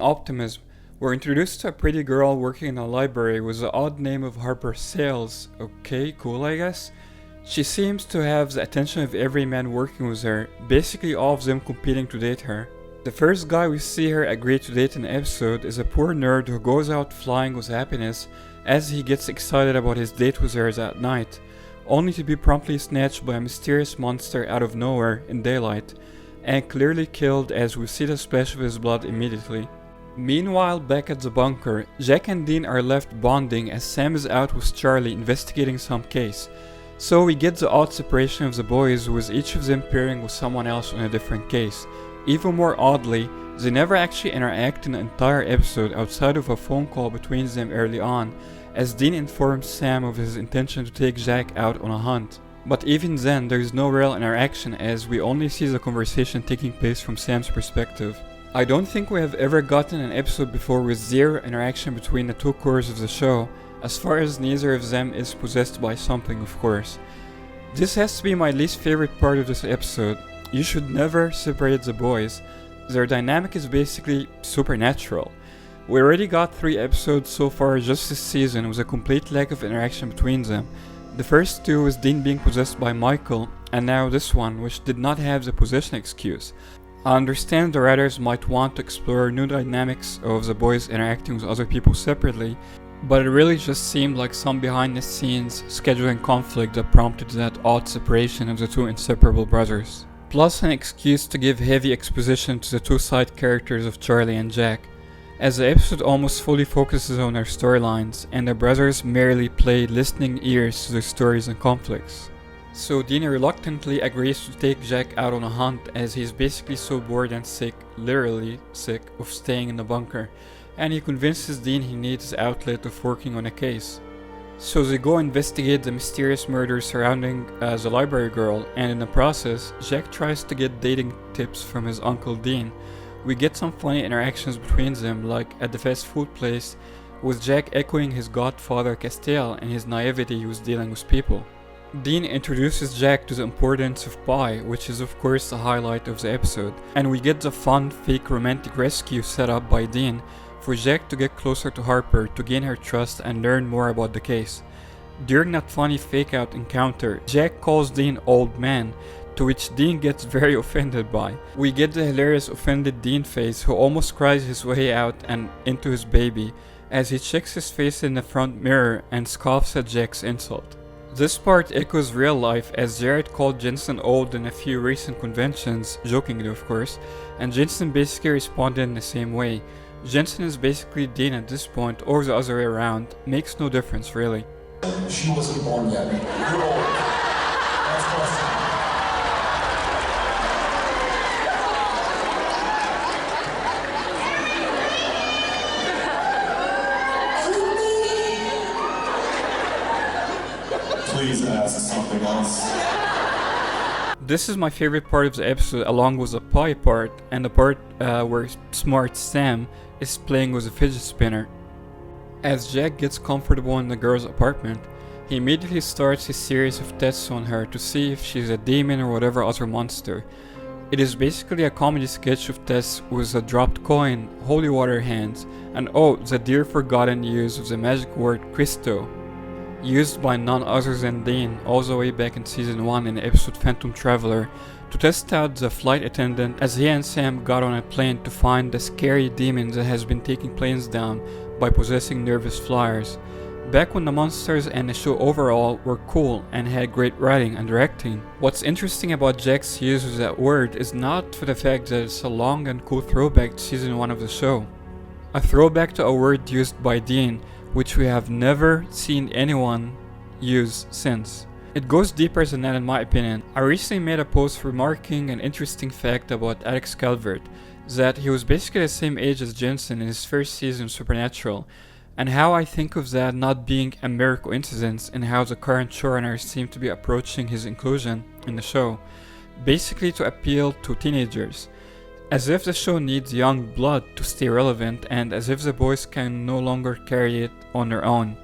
Optimism, we're introduced to a pretty girl working in a library with the odd name of Harper Sales. Okay, cool I guess. She seems to have the attention of every man working with her, basically all of them competing to date her. The first guy we see her agree to date in the episode is a poor nerd who goes out flying with happiness as he gets excited about his date with her that night, only to be promptly snatched by a mysterious monster out of nowhere in daylight, and clearly killed as we see the splash of his blood immediately. Meanwhile, back at the bunker, Jack and Dean are left bonding as Sam is out with Charlie investigating some case. So we get the odd separation of the boys, with each of them pairing with someone else on a different case. Even more oddly, they never actually interact in the entire episode outside of a phone call between them early on, as Dean informs Sam of his intention to take Jack out on a hunt. But even then, there is no real interaction as we only see the conversation taking place from Sam's perspective. I don't think we have ever gotten an episode before with zero interaction between the two cores of the show, as far as neither of them is possessed by something, of course. This has to be my least favorite part of this episode. You should never separate the boys. Their dynamic is basically supernatural. We already got 3 episodes so far just this season with a complete lack of interaction between them. The first 2 was Dean being possessed by Michael, and now this one, which did not have the possession excuse. I understand the writers might want to explore new dynamics of the boys interacting with other people separately, but it really just seemed like some behind the scenes scheduling conflict that prompted that odd separation of the 2 inseparable brothers. Plus an excuse to give heavy exposition to the 2 side characters of Charlie and Jack, as the episode almost fully focuses on their storylines, and the brothers merely play listening ears to their stories and conflicts. So Dean reluctantly agrees to take Jack out on a hunt as he's basically so bored and sick, literally sick, of staying in the bunker, and he convinces Dean he needs the outlet of working on a case. So they go investigate the mysterious murder surrounding the library girl, and in the process, Jack tries to get dating tips from his uncle Dean. We get some funny interactions between them, like at the fast food place, with Jack echoing his godfather Castiel and his naivety with dealing with people. Dean introduces Jack to the importance of pie, which is of course the highlight of the episode, and we get the fun fake romantic rescue set up by Dean for Jack to get closer to Harper to gain her trust and learn more about the case. During that funny fake out encounter, Jack calls Dean old man, to which Dean gets very offended by. We get the hilarious offended Dean face who almost cries his way out and into his baby as he checks his face in the front mirror and scoffs at Jack's insult. This part echoes real life as Jared called Jensen old in a few recent conventions, jokingly of course, and Jensen basically responded in the same way. Jensen is basically Dean at this point, or the other way around, makes no difference really. She wasn't born yet. You're old. Next question. Please ask something else. This is my favorite part of the episode, along with the pie part and the part where smart Sam is playing with a fidget spinner. As Jack gets comfortable in the girl's apartment, he immediately starts his series of tests on her to see if she's a demon or whatever other monster. It is basically a comedy sketch of tests with a dropped coin, holy water hands, and the dear forgotten use of the magic word Christo, used by none other than Dean all the way back in season 1 in the episode Phantom Traveler to test out the flight attendant as he and Sam got on a plane to find the scary demon that has been taking planes down by possessing nervous flyers. Back when the monsters and the show overall were cool and had great writing and directing. What's interesting about Jack's use of that word is not for the fact that it's a long and cool throwback to season 1 of the show. A throwback to a word used by Dean, which we have never seen anyone use since. It goes deeper than that in my opinion. I recently made a post remarking an interesting fact about Alex Calvert, that he was basically the same age as Jensen in his first season of Supernatural, and how I think of that not being a mere coincidence in how the current showrunners seem to be approaching his inclusion in the show, basically to appeal to teenagers. As if the show needs young blood to stay relevant, and as if the boys can no longer carry it on their own.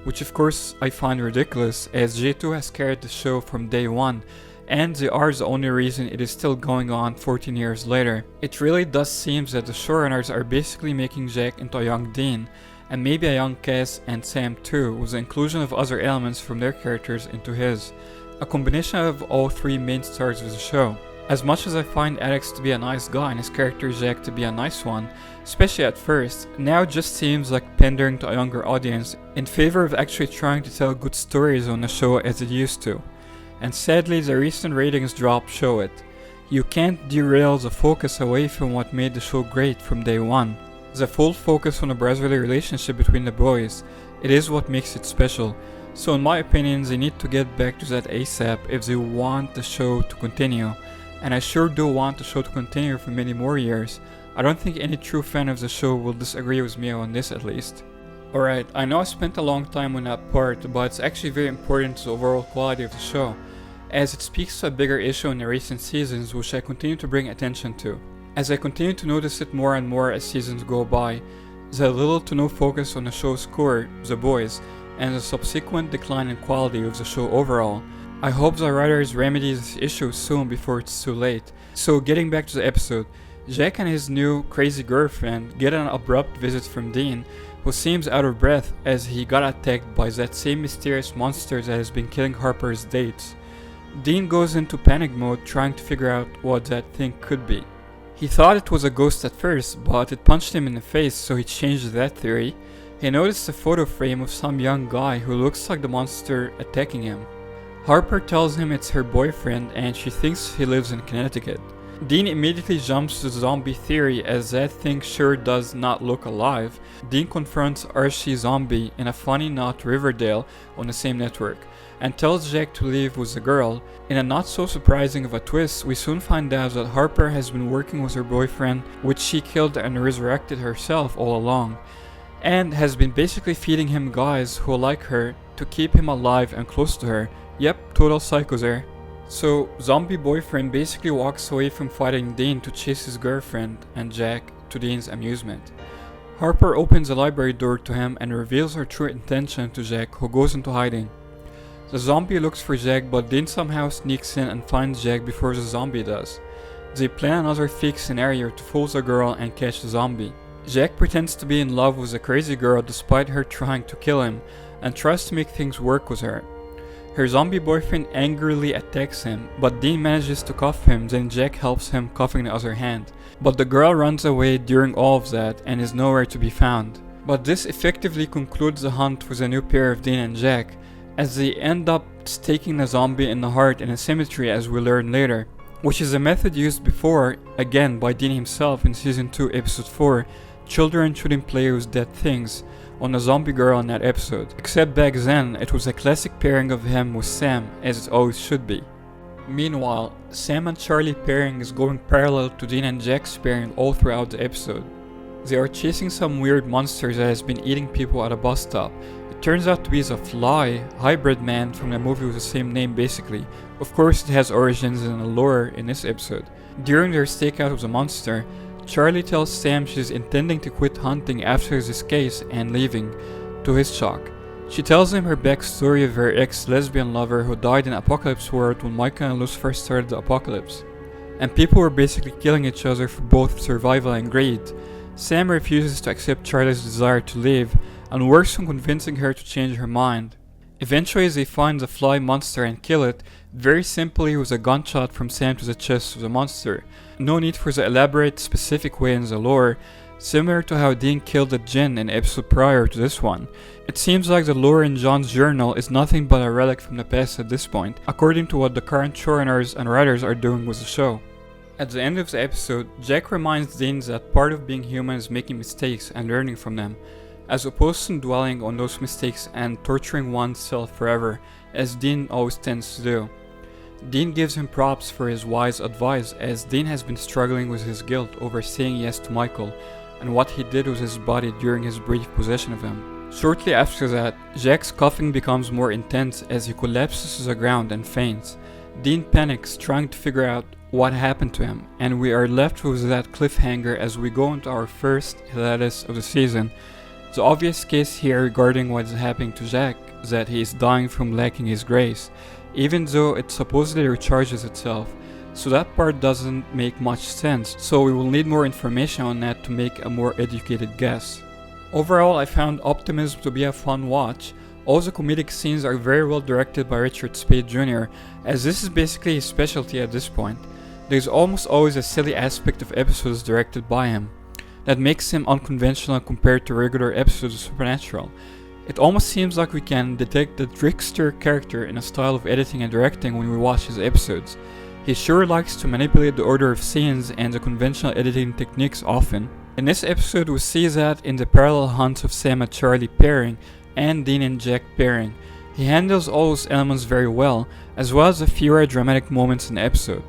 Which of course I find ridiculous, as J2 has carried the show from day one, and they are the only reason it is still going on 14 years later. It really does seem that the showrunners are basically making Jack into a young Dean, and maybe a young Cass and Sam too, with the inclusion of other elements from their characters into his. A combination of all three main stars of the show. As much as I find Alex to be a nice guy and his character Jack to be a nice one, especially at first, now it just seems like pandering to a younger audience in favor of actually trying to tell good stories on the show as it used to. And sadly, the recent ratings drop show it. You can't derail the focus away from what made the show great from day one. The full focus on the brotherly relationship between the boys, it is what makes it special. So in my opinion, they need to get back to that ASAP if they want the show to continue. And I sure do want the show to continue for many more years. I don't think any true fan of the show will disagree with me on this at least. Alright, I know I spent a long time on that part, but it's actually very important to the overall quality of the show, as it speaks to a bigger issue in the recent seasons which I continue to bring attention to. As I continue to notice it more and more as seasons go by, the little to no focus on the show's core, the boys, and the subsequent decline in quality of the show overall. I hope the writers remedy this issue soon before it's too late. So getting back to the episode, Jack and his new crazy girlfriend get an abrupt visit from Dean, who seems out of breath as he got attacked by that same mysterious monster that has been killing Harper's dates. Dean goes into panic mode trying to figure out what that thing could be. He thought it was a ghost at first, but it punched him in the face, so he changed that theory. He noticed a photo frame of some young guy who looks like the monster attacking him. Harper tells him it's her boyfriend and she thinks he lives in Connecticut. Dean immediately jumps to the zombie theory as that thing sure does not look alive. Dean confronts Archie Zombie in a funny not Riverdale on the same network and tells Jack to leave with the girl. In a not so surprising of a twist, we soon find out that Harper has been working with her boyfriend, which she killed and resurrected herself all along, and has been basically feeding him guys who like her to keep him alive and close to her. Yep, total psycho there. So, zombie boyfriend basically walks away from fighting Dean to chase his girlfriend and Jack to Dean's amusement. Harper opens the library door to him and reveals her true intention to Jack, who goes into hiding. The zombie looks for Jack, but Dean somehow sneaks in and finds Jack before the zombie does. They plan another fake scenario to fool the girl and catch the zombie. Jack pretends to be in love with the crazy girl despite her trying to kill him, and tries to make things work with her. Her zombie boyfriend angrily attacks him, but Dean manages to cuff him, then Jack helps him cuffing the other hand. But the girl runs away during all of that and is nowhere to be found. But this effectively concludes the hunt with a new pair of Dean and Jack, as they end up staking the zombie in the heart in a cemetery as we learn later, which is a method used before, again by Dean himself in Season 2 Episode 4, Children Shouldn't Play with Dead Things, on a zombie girl in that episode. Except back then, it was a classic pairing of him with Sam, as it always should be. Meanwhile, Sam and Charlie pairing is going parallel to Dean and Jack's pairing all throughout the episode. They are chasing some weird monster that has been eating people at a bus stop. It turns out to be the Fly, hybrid man from the movie with the same name basically. Of course it has origins and a lore in this episode. During their stakeout of the monster, Charlie tells Sam she's intending to quit hunting after this case and leaving, to his shock. She tells him her backstory of her ex-lesbian lover who died in Apocalypse World when Michael and Lucifer started the apocalypse, and people were basically killing each other for both survival and greed. Sam refuses to accept Charlie's desire to leave and works on convincing her to change her mind. Eventually they find the Fly monster and kill it, very simply with a gunshot from Sam to the chest of the monster. No need for the elaborate specific way in the lore, similar to how Dean killed the Djinn in episode prior to this one. It seems like the lore in John's journal is nothing but a relic from the past at this point, according to what the current showrunners and writers are doing with the show. At the end of the episode, Jack reminds Dean that part of being human is making mistakes and learning from them, as opposed to dwelling on those mistakes and torturing oneself forever, as Dean always tends to do. Dean gives him props for his wise advice, as Dean has been struggling with his guilt over saying yes to Michael and what he did with his body during his brief possession of him. Shortly after that, Jack's coughing becomes more intense as he collapses to the ground and faints. Dean panics, trying to figure out what happened to him, and we are left with that cliffhanger as we go into our first hiatus of the season. The obvious case here regarding what is happening to Jack is that he is dying from lacking his grace, even though it supposedly recharges itself. So that part doesn't make much sense, so we will need more information on that to make a more educated guess. Overall, I found Optimism to be a fun watch. All the comedic scenes are very well directed by Richard Spade Jr., as this is basically his specialty at this point. There's almost always a silly aspect of episodes directed by him that makes him unconventional compared to regular episodes of Supernatural. It almost seems like we can detect the trickster character in a style of editing and directing when we watch his episodes. He sure likes to manipulate the order of scenes and the conventional editing techniques often. In this episode we see that in the parallel hunts of Sam and Charlie pairing and Dean and Jack pairing. He handles all those elements very well, as well as the fewer dramatic moments in the episode.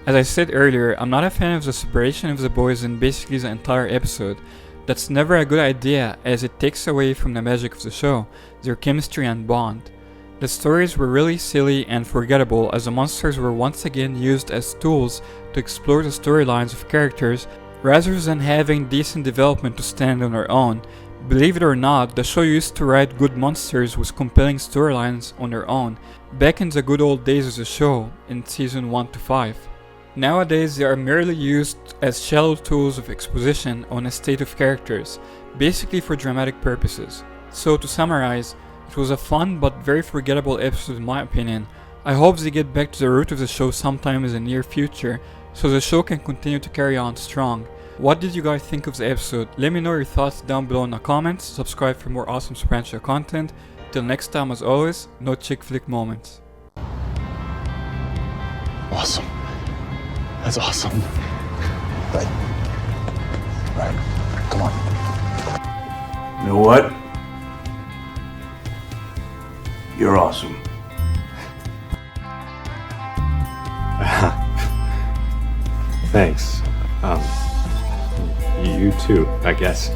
As I said earlier, I'm not a fan of the separation of the boys in basically the entire episode. That's never a good idea, as it takes away from the magic of the show, their chemistry and bond. The stories were really silly and forgettable, as the monsters were once again used as tools to explore the storylines of characters rather than having decent development to stand on their own. Believe it or not, the show used to write good monsters with compelling storylines on their own, back in the good old days of the show, in season 1 to 5. Nowadays they are merely used as shallow tools of exposition on a state of characters, basically for dramatic purposes. So to summarize, it was a fun but very forgettable episode in my opinion. I hope they get back to the root of the show sometime in the near future, so the show can continue to carry on strong. What did you guys think of the episode? Let me know your thoughts down below in the comments, subscribe for more awesome Supernatural content. Till next time, as always, no chick flick moments. Awesome. That's awesome. Right. Right. Come on. You know what? You're awesome. Thanks. You too, I guess.